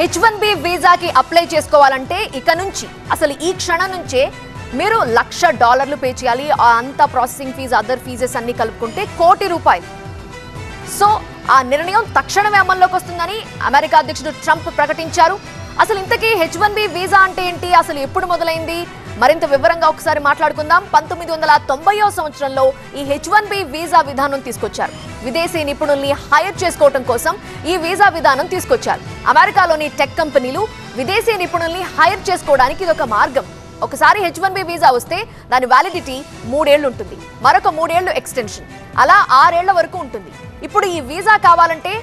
H1B వీసాకి apply చేసుకోవాలంటే ఇక నుంచి అసలు ఈ క్షణం నుంచే మీరు $1,00,000 పే చేయాలి. అంత ప్రాసెసింగ్ ఫీజు అదర్ ఫీజెస్ అన్ని కలుపుకుంటే ₹1,00,00,000. సో ఆ నిర్ణయం తక్షణమే అమల్లోకి వస్తుందని అమెరికా అధ్యక్షుడు ట్రంప్ ప్రకటించారు. అసలు ఇంతకీ H1B వీసా అంటే ఏంటి, అసలు ఎప్పుడు మొదలైంది, మరింత వివరంగా ఒకసారి మాట్లాడుకుందాం. 1990వ సంవత్సరంలో ఈ H1B వీసా విధానం తీసుకొచ్చారు. విదేశీ నిపుణుల్ని హైర్ చేసుకోవడం కోసం ఈ వీసా విధానం తీసుకొచ్చారు. అమెరికాలోని టెక్ కంపెనీలు విదేశీ నిపుణుల్ని హైర్ చేసుకోవడానికి ఇది ఒక మార్గం. ఒకసారి H1B వీసా వస్తే దాని వ్యాలిడిటీ 3 ఏళ్లు ఉంటుంది, మరొక 3 ఏళ్లు ఎక్స్టెన్షన్, అలా 6 ఏళ్ల వరకు ఉంటుంది. ఇప్పుడు ఈ వీసా కావాలంటే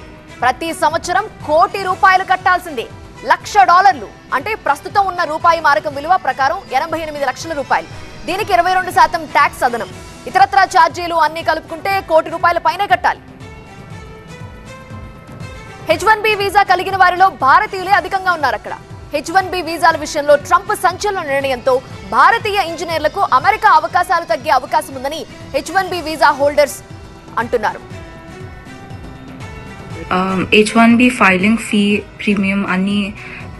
ప్రతి సంవత్సరం ₹1,00,00,000 కట్టాల్సిందే. $1,00,000 అంటే ప్రస్తుతం ఉన్న రూపాయి మారకం విలువ ప్రకారం 88 లక్షల రూపాయలు. దీనికి 22% ట్యాక్స్ అదనం, ఇతరత్రా ఛార్జీలు అన్ని కలుపుకుంటే ₹1,00,00,000 పైనే కట్టాలి. H1B వీసా కలిగిన వారిలో భారతీయులే అధికంగా ఉన్నారు. అక్కడ H1B వీసాల విషయంలో ట్రంప్ సంచలన నిర్ణయంతో భారతీయ ఇంజనీర్లకు అమెరికా అవకాశాలు తగ్గే అవకాశం ఉందని H1B వీసా హోల్డర్స్ అంటున్నారు. H1B filing fee premium అన్ని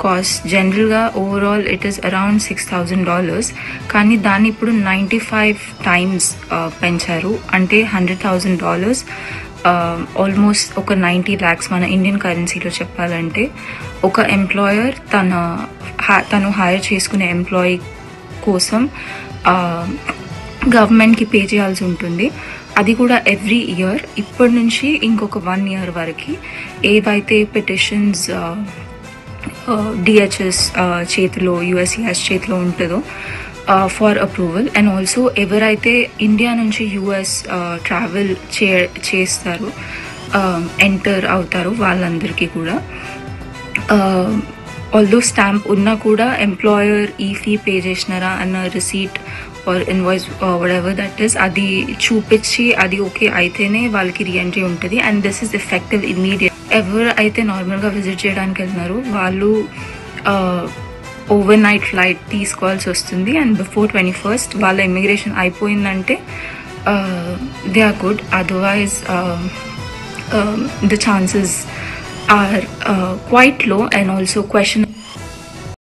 కాస్ట్ జనరల్గా ఓవరాల్ ఇట్ ఈస్ అరౌండ్ $6,000, కానీ దాన్ని ఇప్పుడు 95 times పెంచారు. అంటే $100,000, ఆల్మోస్ట్ ఒక 90 lakhs మన ఇండియన్ కరెన్సీలో చెప్పాలంటే. ఒక ఎంప్లాయర్ తను హైర్ చేసుకునే ఎంప్లాయీ కోసం గవర్నమెంట్కి పే చేయాల్సి ఉంటుంది. అది కూడా ఎవ్రీ ఇయర్, ఇప్పటి నుంచి ఇంకొక 1 year వరకు ఏవైతే పిటిషన్స్ DHS చేతిలో, USCIS చేతిలో ఉంటుందో ఫర్ అప్రూవల్, అండ్ ఆల్సో ఎవరైతే ఇండియా నుంచి US ట్రావెల్ చేస్తారు, ఎంటర్ అవుతారు, వాళ్ళందరికీ కూడా ఆల్దో స్టాంప్ ఉన్నా కూడా ఎంప్లాయర్ ఈ ఫీ పే చేసినారా అన్న receipt or invoice whatever that is అది చూపించి అది ఓకే అయితేనే వాళ్ళకి రీఎంట్రీ ఉంటుంది. And this is effective immediate. ఎవరు అయితే నార్మల్గా విజిట్ చేయడానికి వెళ్తున్నారో వాళ్ళు ఓవర్ నైట్ ఫ్లైట్ తీసుకోవాల్సి వస్తుంది. అండ్ బిఫోర్ 21st వాళ్ళ ఇమిగ్రేషన్ అయిపోయిందంటే they are good. Otherwise the chances are quite low, and also question